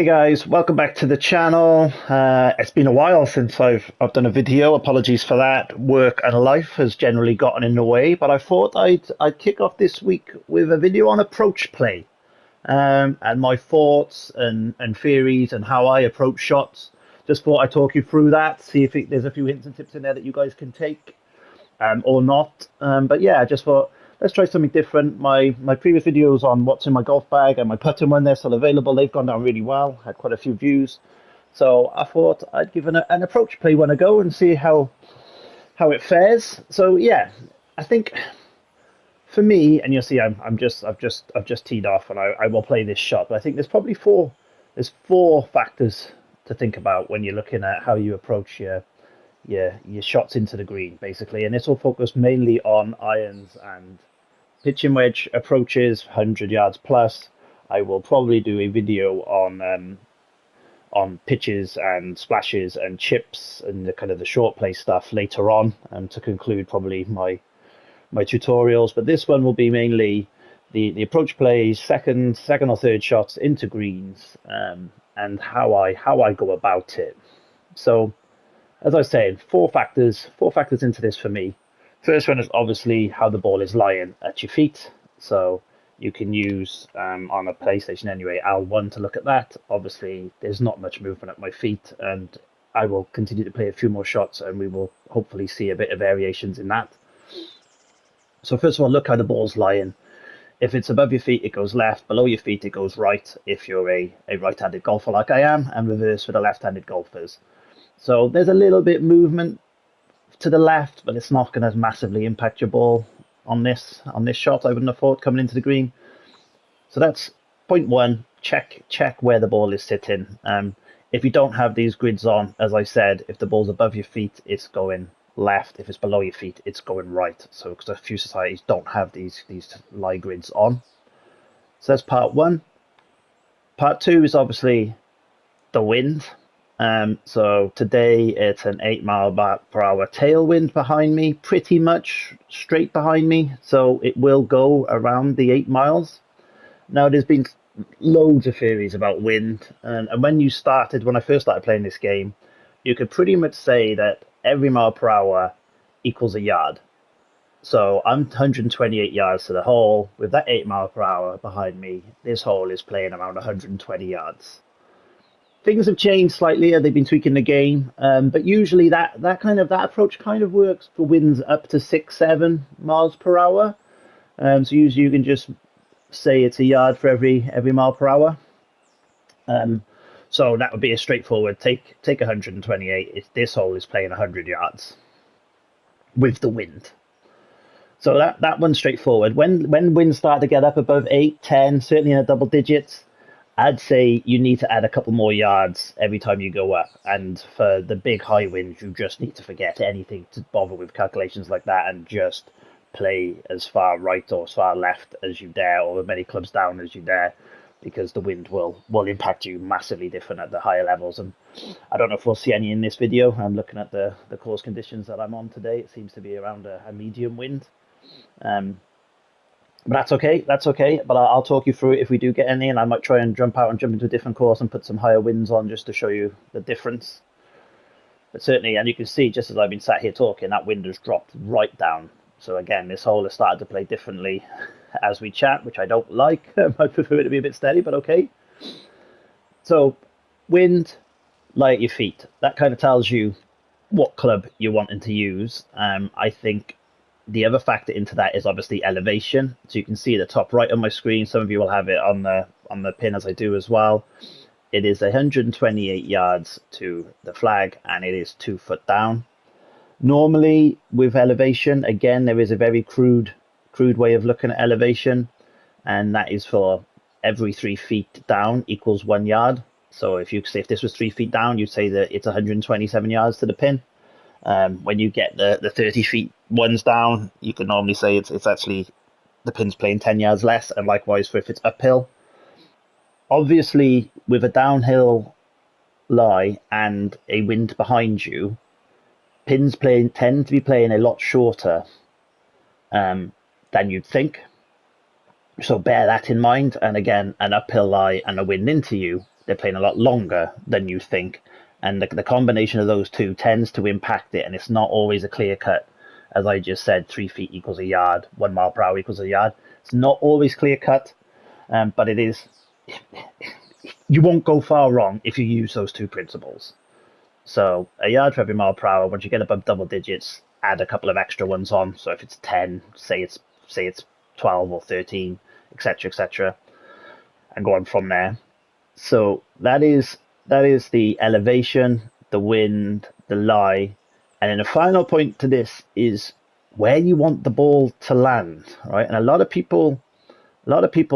Hey guys, welcome back to the channel. It's been a while since I've done a video. Apologies for that. Work and life has generally gotten in the way, but I thought I'd kick off this week with a video on approach play, and my thoughts and theories and how I approach shots. Just thought I'd talk you through that, see if there's a few hints and tips in there that you guys can take, or not. But yeah, I just thought let's try something different. My previous videos on what's in my golf bag and my putting when they're still available, they've gone down really well. Had quite a few views, so I thought I'd give an approach play one a go and see how it fares. So yeah, I think for me, and you'll see I've just teed off and I will play this shot. But I think there's four factors to think about when you're looking at how you approach your shots into the green, basically. And this will focus mainly on irons and pitching wedge approaches, 100 yards plus. I will probably do a video on pitches and splashes and chips and the kind of the short play stuff later on, to conclude probably my tutorials. But this one will be mainly the approach plays, second or third shots into greens, and how I go about it. So as I was saying, four factors into this for me. First one is obviously how the ball is lying at your feet. So you can use, on a PlayStation anyway, L1 to look at that. Obviously, there's not much movement at my feet, and I will continue to play a few more shots, and we will hopefully see a bit of variations in that. So first of all, look how the ball's lying. If it's above your feet, it goes left. Below your feet, it goes right, if you're a right-handed golfer like I am, and reverse for the left-handed golfers. So there's a little bit movement to the left, but it's not going to massively impact your ball on this shot, I wouldn't have thought, coming into the green. So that's point one. Check where the ball is sitting. If you don't have these grids on, as I said, if the ball's above your feet, it's going left. If it's below your feet, it's going right. So because a few societies don't have these lie grids on. So that's part one. Part two is obviously the wind. So today it's an 8 mile/hour tailwind behind me, pretty much straight behind me. So it will go around the 8 miles. Now there's been loads of theories about wind, and when I first started playing this game, you could pretty much say that every mile per hour equals a yard. So I'm 128 yards to the hole. With that 8 mile per hour behind me, this hole is playing around 120 yards. Things have changed slightly. They've been tweaking the game, but usually that approach kind of works for winds up to 6-7 miles per hour. So usually you can just say it's a yard for every mile per hour. So that would be a straightforward take 128. This hole is playing 100 yards with the wind. So that one's straightforward. When winds start to get up above 8, 10, certainly in the double digits, I'd say you need to add a couple more yards every time you go up. And for the big high winds, you just need to forget anything to bother with calculations like that and just play as far right or as far left as you dare, or as many clubs down as you dare, because the wind will impact you massively different at the higher levels. And I don't know if we'll see any in this video. I'm looking at the course conditions that I'm on today. It seems to be around a medium wind. But that's okay. But I'll talk you through it if we do get any, and I might try and jump into a different course and put some higher winds on just to show you the difference. But certainly, and you can see just as I've been sat here talking, that wind has dropped right down. So again, this hole has started to play differently as we chat, which I don't like. I prefer it to be a bit steady, but okay. So wind, lie at your feet. That kind of tells you what club you're wanting to use. I think the other factor into that is obviously elevation. So you can see the top right on my screen. Some of you will have it on the pin as I do as well. It is 128 yards to the flag, and it is 2 foot down. Normally with elevation, again, there is a very crude way of looking at elevation, and that is for every 3 feet down equals 1 yard. So if this was 3 feet down, you'd say that it's 127 yards to the pin. When you get the 30 feet ones down, you can normally say it's actually the pin's playing 10 yards less, and likewise for if it's uphill. Obviously, with a downhill lie and a wind behind you, pins tend to be playing a lot shorter than you'd think. So bear that in mind. And again, an uphill lie and a wind into you, they're playing a lot longer than you think. And the combination of those two tends to impact it. And it's not always a clear cut. As I just said, 3 feet equals a yard, 1 mile per hour equals a yard. It's not always clear cut, but it is. You won't go far wrong if you use those two principles. So a yard for every mile per hour. Once you get above double digits, add a couple of extra ones on. So if it's 10, say it's 12 or 13, etc., and go on from there. So that is the elevation, the wind, the lie, and then the final point to this is where you want the ball to land, right? And a lot of people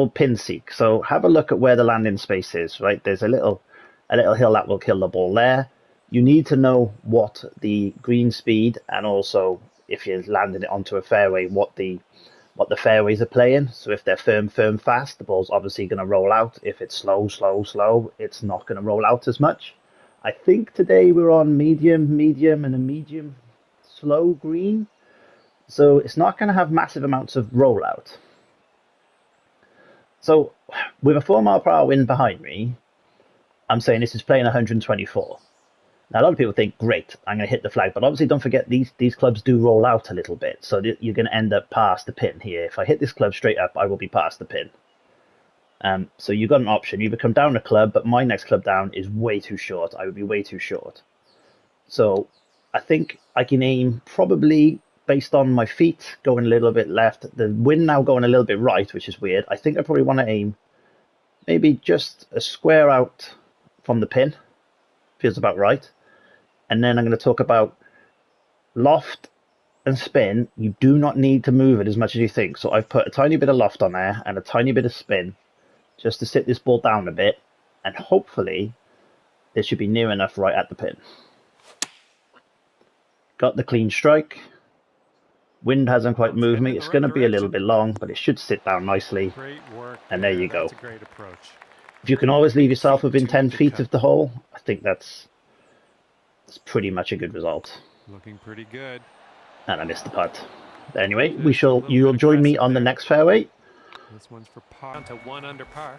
pin seek. So have a look at where the landing space is, right? There's a little hill that will kill the ball there. You need to know what the green speed, and also if you're landing it onto a fairway, what the fairways are playing. So if they're firm, fast, the ball's obviously going to roll out. If it's slow, it's not going to roll out as much. I think today we're on medium, and a medium slow green. So it's not going to have massive amounts of rollout. So with a 4 mile per hour wind behind me, I'm saying this is playing 124. Now, a lot of people think, great, I'm going to hit the flag. But obviously, don't forget, these clubs do roll out a little bit. So you're going to end up past the pin here. If I hit this club straight up, I will be past the pin. So you've got an option. You either come down a club, but my next club down is way too short. I would be way too short. So I think I can aim probably based on my feet going a little bit left. The wind now going a little bit right, which is weird. I think I probably want to aim maybe just a square out from the pin. Feels about right. And then I'm going to talk about loft and spin. You do not need to move it as much as you think. So I've put a tiny bit of loft on there and a tiny bit of spin just to sit this ball down a bit. And hopefully this should be near enough right at the pin. Got the clean strike. Wind hasn't quite moved me. It's going to be a little bit long, but it should sit down nicely. Great work. And there you go. That's a great approach. If you can always leave yourself within 10 feet of the hole, I think that's pretty much a good result. Looking pretty good. And I missed the putt. Anyway, you'll join me on the next fairway. This one's for par. Down to 1 under par.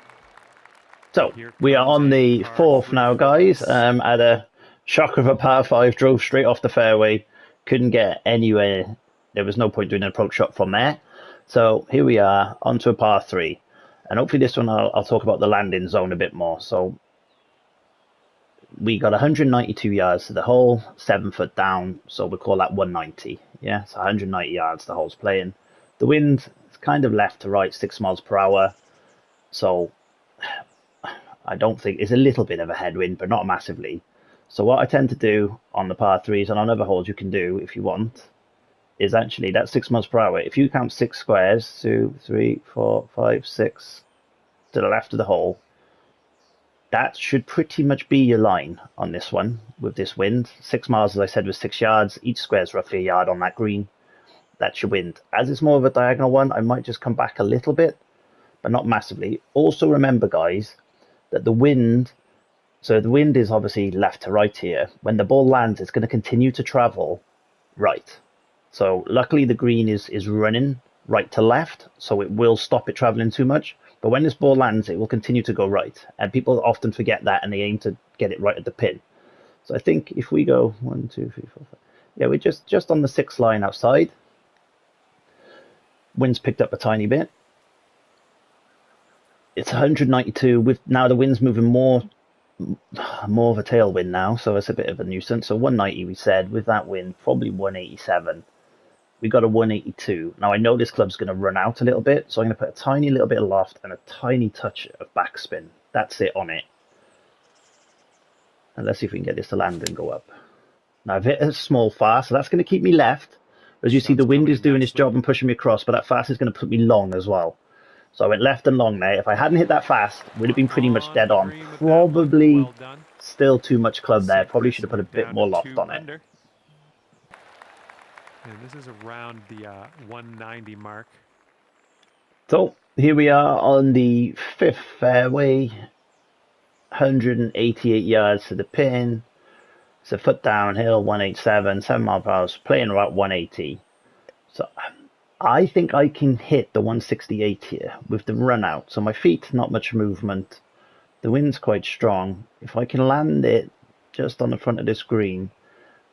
So we are on the 4th now, guys. At a shock of a par 5, drove straight off the fairway. Couldn't get anywhere. There was no point doing an approach shot from there. So here we are onto a par 3. And hopefully this one I'll talk about the landing zone a bit more. So we got 192 yards to the hole, 7 foot down. So we'll call that 190. Yeah, so 190 yards the hole's playing. The wind is kind of left to right, 6 miles per hour. So I don't think it's a little bit of a headwind, but not massively. So what I tend to do on the par 3s and on other holes you can do if you want is actually that 6 miles per hour. If you count 6 squares, 2, 3, 4, 5, 6 to the left of the hole, that should pretty much be your line on this one with this wind. 6 miles, as I said, was 6 yards. Each square is roughly a yard on that green. That's your wind. As it's more of a diagonal one, I might just come back a little bit, but not massively. Also remember, guys, that the wind, so the wind is obviously left to right here. When the ball lands, it's going to continue to travel right. So luckily the green is running right to left, so it will stop it traveling too much. But when this ball lands, it will continue to go right. And people often forget that and they aim to get it right at the pin. So I think if we go 1, 2, 3, 4, 5. Yeah, we're just on the 6th line outside. Wind's picked up a tiny bit. It's 192 with now the wind's moving more of a tailwind now, so it's a bit of a nuisance. So 190 we said, with that wind, probably 187. We got a 182. Now I know this club's going to run out a little bit, so I'm going to put a tiny little bit of loft and a tiny touch of backspin. That's it on it. And let's see if we can get this to land and go up. Now I've hit a small fast, so that's going to keep me left. As you see, the wind is doing its job and pushing me across, but that fast is going to put me long as well. So I went left and long there. If I hadn't hit that fast, it would have been pretty much dead on. Probably still too much club there. Probably should have put a bit more loft on it. And this is around the 190 mark. So here we are on the 5th fairway. 188 yards to the pin. It's a foot downhill, 187, 7 mile per hour, playing about 180. So I think I can hit the 168 here with the run out. So my feet, not much movement. The wind's quite strong. If I can land it just on the front of this green,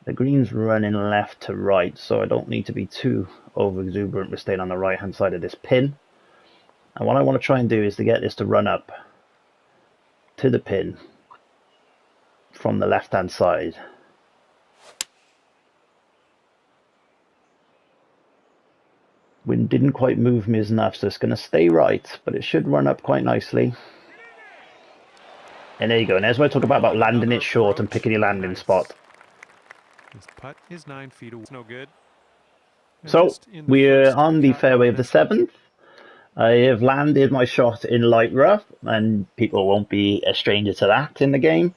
the green's running left to right, so I don't need to be too over exuberant with staying on the right hand side of this pin. And what I want to try and do is to get this to run up to the pin from the left hand side. Wind didn't quite move me enough, so it's going to stay right, but it should run up quite nicely. And there you go. And there's what I talk about landing it short and picking your landing spot. This putt is 9 feet away. It's no good. So we're on the fairway of the 7th. I have landed my shot in light rough, and people won't be a stranger to that in the game.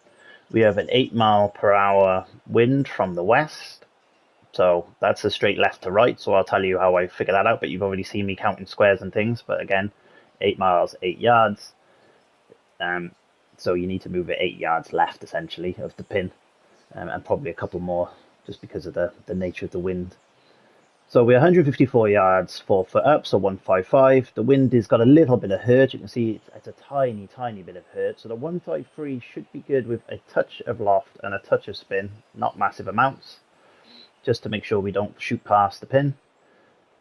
We have an 8 mile per hour wind from the west. So that's a straight left to right. So I'll tell you how I figure that out, but you've already seen me counting squares and things. But again, 8 miles, 8 yards. So you need to move it 8 yards left, essentially, of the pin. And probably a couple more, just because of the nature of the wind. So we're 154 yards, 4 foot up, so 155. The wind has got a little bit of hurt. You can see it's a tiny, tiny bit of hurt. So the 153 should be good with a touch of loft and a touch of spin, not massive amounts, just to make sure we don't shoot past the pin.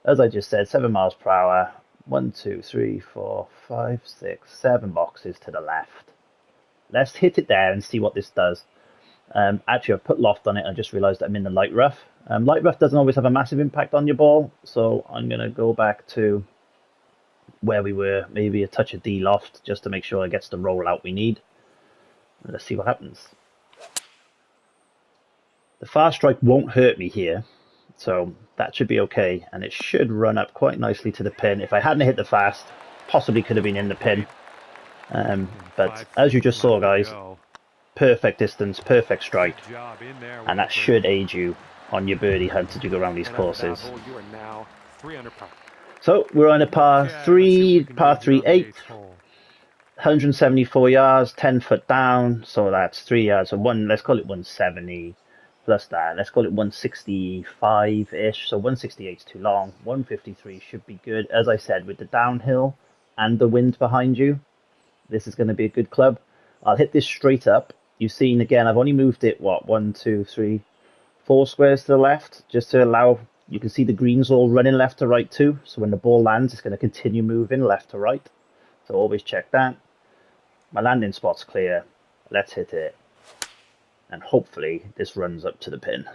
As I just said, 7 miles per hour, 1, 2, 3, 4, 5, 6, 7 boxes to the left. Let's hit it there and see what this does. Actually, I've put loft on it. I just realized I'm in the light rough. Light rough doesn't always have a massive impact on your ball, so I'm going to go back to where we were, maybe a touch of de-loft, just to make sure it gets the rollout we need. And let's see what happens. The fast strike won't hurt me here, so that should be okay, and it should run up quite nicely to the pin. If I hadn't hit the fast, possibly could have been in the pin. But as you just saw, guys, perfect distance, perfect strike, and that should aid you on your birdie hunt as you go around these courses. So we're on a par 3 8, 174 yards, 10 foot down, so that's 3 yards. So let's call it 170 plus that. Let's call it 165-ish. So 168 is too long. 153 should be good. As I said, with the downhill and the wind behind you, this is going to be a good club. I'll hit this straight up. You've seen, again, I've only moved it, 1, 2, 3, 4 squares to the left, just to allow, you can see the greens all running left to right too. So when the ball lands, it's going to continue moving left to right. So always check that. My landing spot's clear. Let's hit it. And hopefully this runs up to the pin.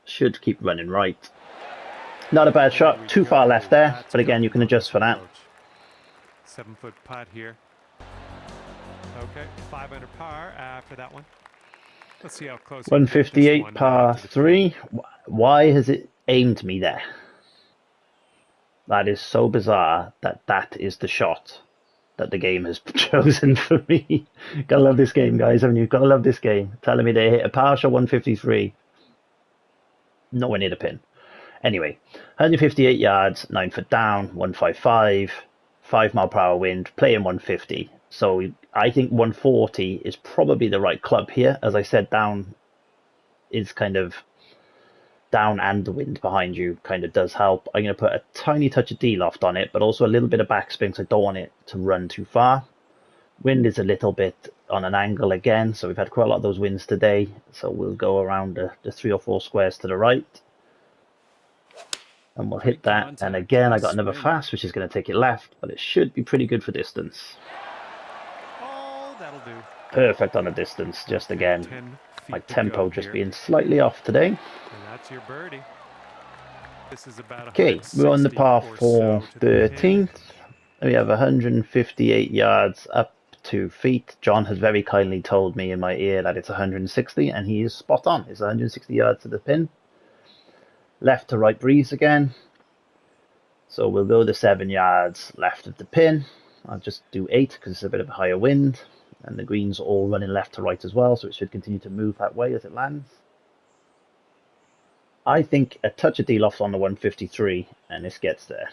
Should keep running right. Not a bad shot. Too far left there, but again, you can adjust for that. 7-foot putt here. Okay, 5 under par after that one. Let's see how close. 158 par 3. Why has it aimed me there? That is so bizarre that is the shot that the game has chosen for me. Gotta love this game, guys, haven't you? Gotta love this game. Telling me they hit a par shot 153. Nowhere near the pin. Anyway, 158 yards, 9 foot down, 155, 5 mile per hour wind, playing 150. So I think 140 is probably the right club here. As I said, down is kind of down, and the wind behind you kind of does help. I'm going to put a tiny touch of de-loft on it, but also a little bit of backspin because I don't want it to run too far. Wind is a little bit on an angle again, so we've had quite a lot of those winds today. So we'll go around the 3 or 4 squares to the right. And we'll hit that, and again I got another fast, which is going to take it left, but it should be pretty good for distance. Oh, that'll do. Perfect on the distance, just again, my tempo just being slightly off today. And that's your birdie. This is about okay, we're on the par 4 13th. We have 158 yards up 2 feet. John has very kindly told me in my ear that it's 160, and he is spot on. It's 160 yards to the pin. Left to right breeze again. So we'll go the 7 yards left of the pin. I'll just do 8 because it's a bit of a higher wind. And the green's all running left to right as well, so it should continue to move that way as it lands. I think a touch of de-loft on the 153, and this gets there.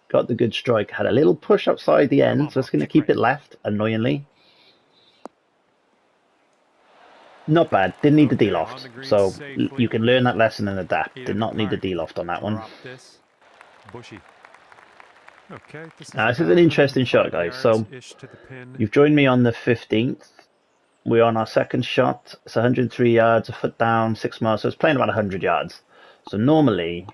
Got the good strike. Had a little push outside the end, so it's going to keep it left, annoyingly. Not bad. Didn't need the de-loft. So you can learn that lesson and adapt. Did not need the de-loft on that one. Bushy. Okay, this is Now, this is about an interesting shot, guys. So 105 yards-ish to the pin. you've joined me on the 15th. We're on our second shot. It's 103 yards, a foot down, 6 miles. So it's playing about 100 yards. So normally,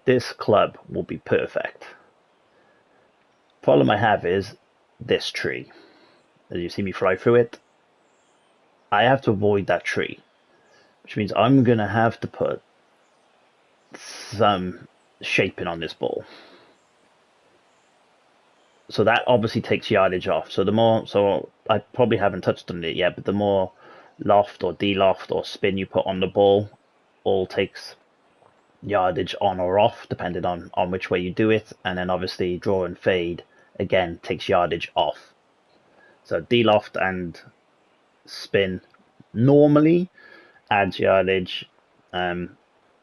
this club will be perfect. Problem I have is this tree. As you see me fly through it, I have to avoid that tree, which means I'm going to have to put some shaping on this ball. So that obviously takes yardage off. So the more, so I probably haven't touched on it yet, but the more loft or de-loft or spin you put on the ball, all takes yardage on or off, depending on which way you do it. And then obviously draw and fade, again, takes yardage off. So de-loft and spin normally adds yardage, and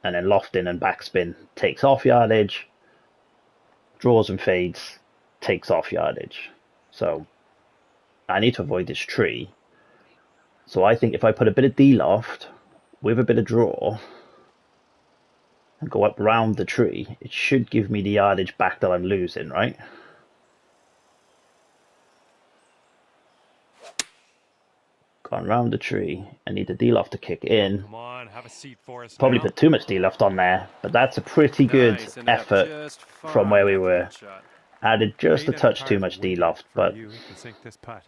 then lofting and backspin takes off yardage. Draws and fades takes off yardage. So I need to avoid this tree. So I think if I put a bit of de-loft with a bit of draw and go up round the tree, it should give me the yardage back that I'm losing, right? Gone round the tree. I need the de-loft to kick in. Come on, have a seat for us Probably now. put too much de-loft on there, but that's a pretty good effort from where we were. Added just a touch too much de-loft, but you to sink this putt.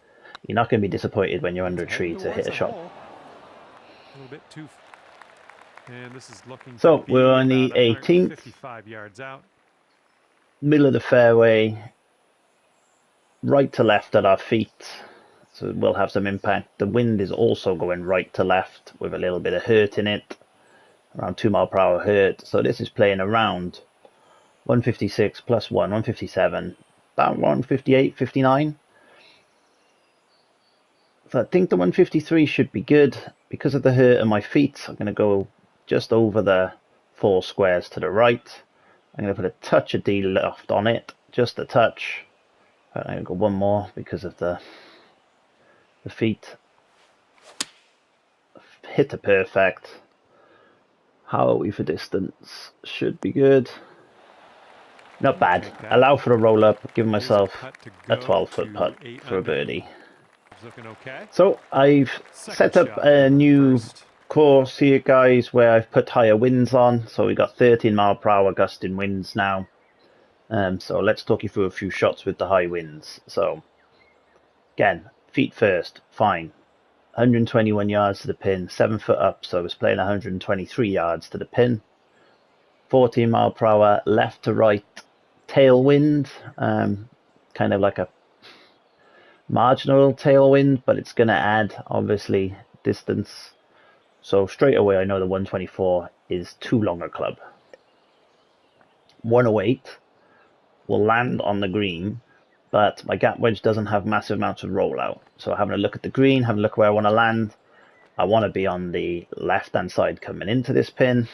You're not going to be disappointed when you're under a It's tree heading to hit a towards the shot. hole. A little bit too. And this is looking So to be we're on the about 18th, 155 yards out. middle of the fairway, right to left at our feet. So we'll have some impact. The wind is also going right to left with a little bit of hurt in it, around 2 mile per hour hurt. So this is playing around 156 plus 1, 157, about 158, 59. So I think the 153 should be good. Because of the hurt on my feet, I'm going to go just over the 4 squares to the right. I'm going to put a touch of de-loft on it, just a touch. I'm going to go one more because of the feet. Hit a perfect. How are we for distance? Should be good. Not bad. Allow for a roll up, give myself a 12-foot putt for a birdie. Looking okay. So I've set up a new course here, guys, where I've put higher winds on. So we got 13 mile per hour gusting winds now. So let's talk you through a few shots with the high winds. So again, feet first, fine. 121 yards to the pin, 7 foot up, so I was playing 123 yards to the pin. 14 mile per hour left to right tailwind, kind of like a marginal tailwind, but it's going to add obviously distance. So straight away I know the 124 is too long a club. 108 will land on the green, but my gap wedge doesn't have massive amounts of rollout. So having a look at the green, having a look where I want to land, I want to be on the left hand side coming into this pin.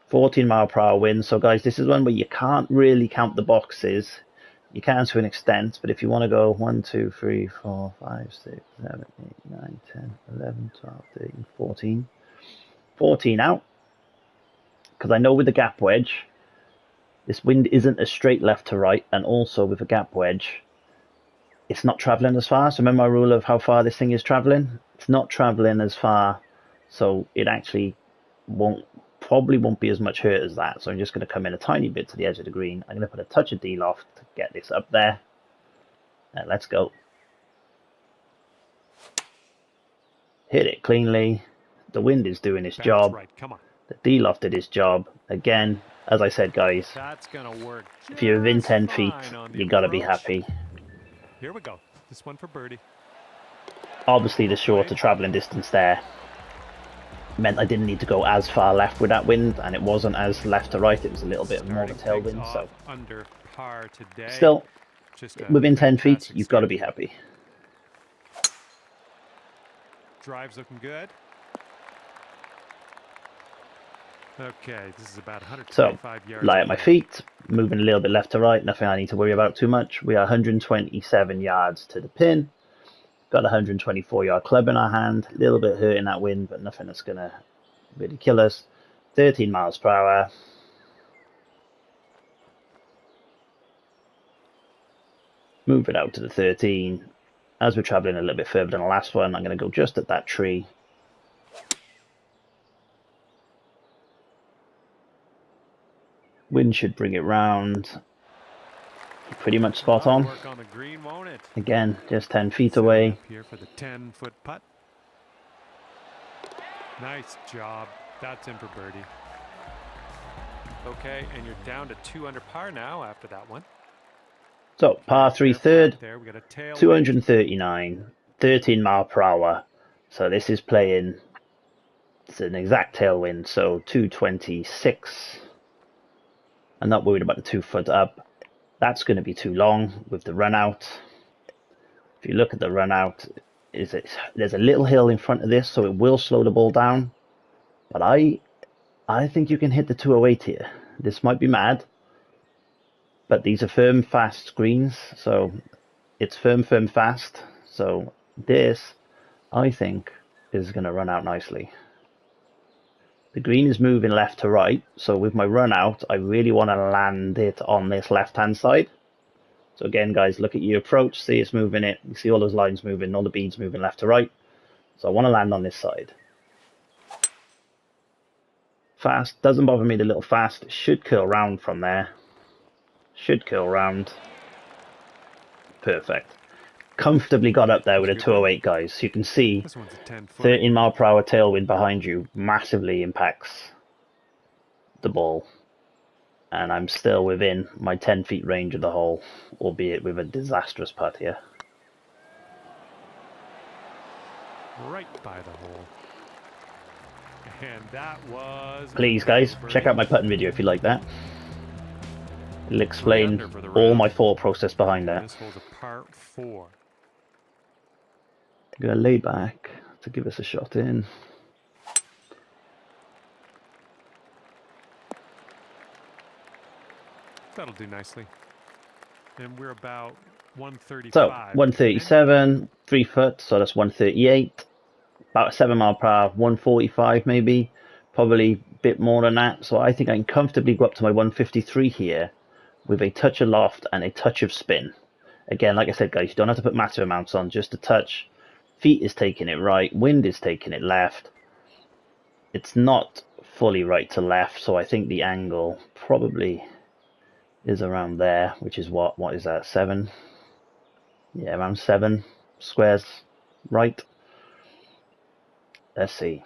14 mile per hour wind. So guys, this is one where you can't really count the boxes. You can to an extent, but if you want to go 1, 2, 3, 4, 5, 6, 7, 8, 9, 10, 11, 12, 13, 14. 14 out. Because I know with the gap wedge, this wind isn't a straight left to right, and also with a gap wedge, it's not traveling as far. So remember my rule of how far this thing is traveling? It's not traveling as far, so it actually probably won't be as much hurt as that. So I'm just going to come in a tiny bit to the edge of the green. I'm going to put a touch of de-loft to get this up there. Let's go. Hit it cleanly. The wind is doing its job. Right. Come on. The de-loft did its job. Again, as I said, guys, that's gonna work. If you're within 10 feet, you got to be happy. Here we go. This one for birdie. Obviously, the shorter traveling distance there meant I didn't need to go as far left with that wind, and it wasn't as left to right. It was a little bit more of a tailwind. So under par today. Still, within 10 feet, you've got to be happy. Drive's looking good. Okay, this is about 125 yards. Lie at my feet, moving a little bit left to right. Nothing I need to worry about too much. We are 127 yards to the pin. Got a 124 yard club in our hand. A little bit hurting that wind, but nothing that's going to really kill us. 13 miles per hour. Move it out to the 13. As we're traveling a little bit further than the last one, I'm going to go just at that tree. Wind should bring it round. Pretty much spot on. Work on the green, won't it? Again, just 10 feet away. Up here for the 10-foot putt. Nice job. That's in for birdie. Okay, and you're down to 2 under par now after that one. So, par 3 third, there, we got a tail 239, 13 mile per hour. So this is playing, it's an exact tailwind, so 226. I'm not worried about the 2 foot up. That's going to be too long with the run out. If you look at the run out, there's a little hill in front of this, so it will slow the ball down. But I think you can hit the 208 here. This might be mad, but these are firm, fast greens, so it's firm, fast. So this, I think, is going to run out nicely. The green is moving left to right, so with my run out, I really want to land it on this left-hand side. So again, guys, look at your approach, see it's moving it. You see all those lines moving, all the beads moving left to right. So I want to land on this side. Fast, doesn't bother me the little fast. It should curl round from there. Should curl round. Perfect. Comfortably got up there with a 208, guys. You can see 13 mile per hour tailwind behind you massively impacts the ball. And I'm still within my 10 feet range of the hole, albeit with a disastrous putt here. Right by the hole. And that was... Please, guys, check out my putting video if you like that. It'll explain all my thought process behind that. This hole's a par 4. I'm going to lay back to give us a shot in. That'll do nicely. And we're about 135. So, 137, 3 foot, so that's 138. About a 7 mile per hour, 145 maybe. Probably a bit more than that. So I think I can comfortably go up to my 153 here with a touch of loft and a touch of spin. Again, like I said, guys, you don't have to put massive amounts on, just a touch. Feet is taking it right, wind is taking it left. It's not fully right to left, so I think the angle probably is around there, which is what is that, 7? Yeah, around 7 squares right. Let's see.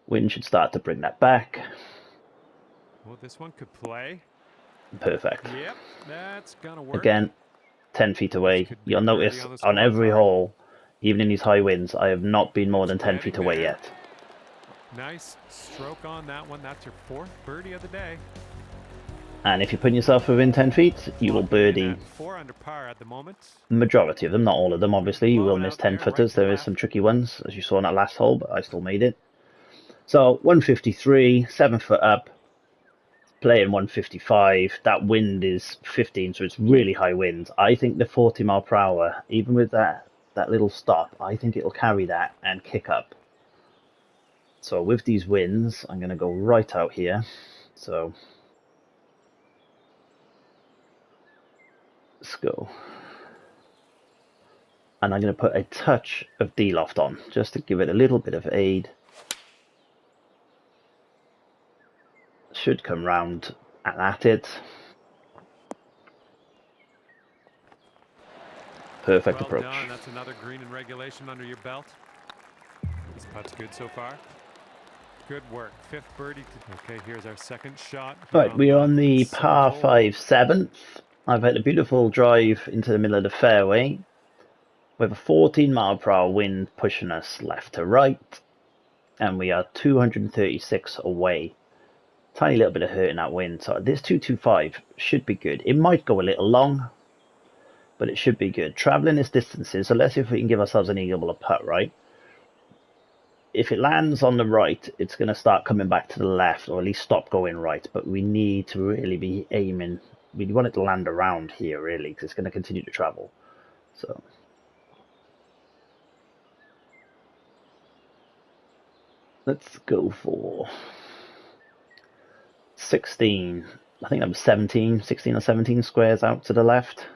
Wind should start to bring that back. Well, this one could play. Perfect. Yep, that's gonna work. Again, 10 feet away. You'll notice on every hole, even in these high winds, I have not been more than 10 feet away yet. Nice stroke on that one. That's your 4th birdie of the day. And if you put yourself within 10 feet, you will birdie 4 under par at the moment. The majority of them, not all of them, obviously. You will miss 10 footers. There is some tricky ones, as you saw in that last hole, but I still made it. So 153, 7 foot up, playing 155. That wind is 15, so it's really high wind. I think the 40 mile per hour, even with that little stop, I think it'll carry that and kick up. So with these winds, I'm going to go right out here. So let's go. And I'm going to put a touch of D-loft on, just to give it a little bit of aid. Should come round and at it. Perfect approach. Done. That's another green in regulation under your belt. This putt's good so far. Good work. 5th birdie. Okay, here's our 2nd shot. Right, we are on the par 5 7th. I've had a beautiful drive into the middle of the fairway with a 14 mile per hour wind pushing us left to right, and we are 236 away. Tiny little bit of hurt in that wind, so this 225 should be good. It might go a little long, but it should be good. Traveling this distances, so let's see if we can give ourselves an eagle putt, right? If it lands on the right, it's going to start coming back to the left, or at least stop going right, but we need to really be aiming. We want it to land around here, really, because it's going to continue to travel. So let's go for 16. I think that was 16 or 17 squares out to the left.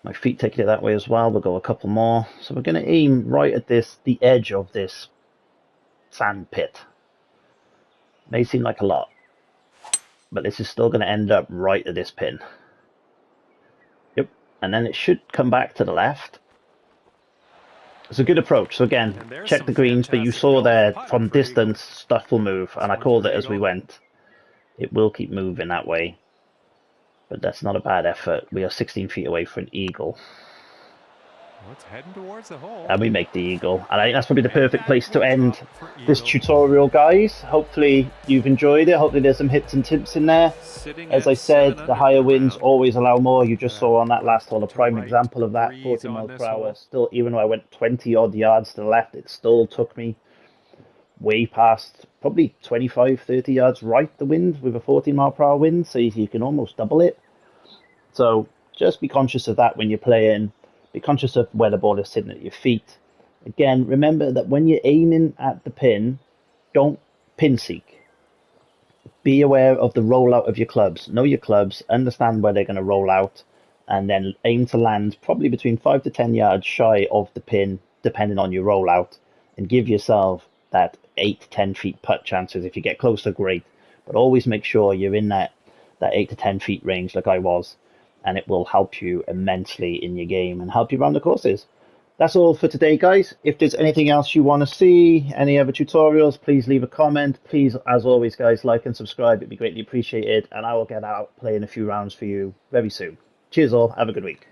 My feet taking it that way as well. We'll go a couple more. So we're going to aim right at the edge of this sand pit. May seem like a lot, but this is still going to end up right at this pin. Yep, and then it should come back to the left. It's a good approach. So again, check the greens, but you saw there from distance stuff will move, and I called it as we went. It will keep moving that way, but that's not a bad effort. We are 16 feet away for an eagle. Well, it's heading towards the hole. And we make the eagle. And I think that's probably the perfect place to end this tutorial, guys. Hopefully you've enjoyed it. Hopefully there's some hits and tips in there. As I said, the higher winds always allow more. You just saw on that last hole a prime example of that, 40 miles per hour. Still, even though I went 20 odd yards to the left, it still took me way past, probably 25, 30 yards right the wind with a 40 mile per hour wind. So you can almost double it. So just be conscious of that when you're playing. Be conscious of where the ball is sitting at your feet. Again, remember that when you're aiming at the pin, don't pin seek. Be aware of the rollout of your clubs. Know your clubs, understand where they're going to roll out, and then aim to land probably between 5 to 10 yards shy of the pin, depending on your rollout, and give yourself that 8 to 10 feet putt chances. If you get closer, great, but always make sure you're in that 8 to 10 feet range like I was, and it will help you immensely in your game and help you around the courses. That's all for today, guys. If there's anything else you want to see, any other tutorials, please leave a comment. Please, as always, guys, like and subscribe. It'd be greatly appreciated, and I will get out playing a few rounds for you very soon. Cheers all. Have a good week.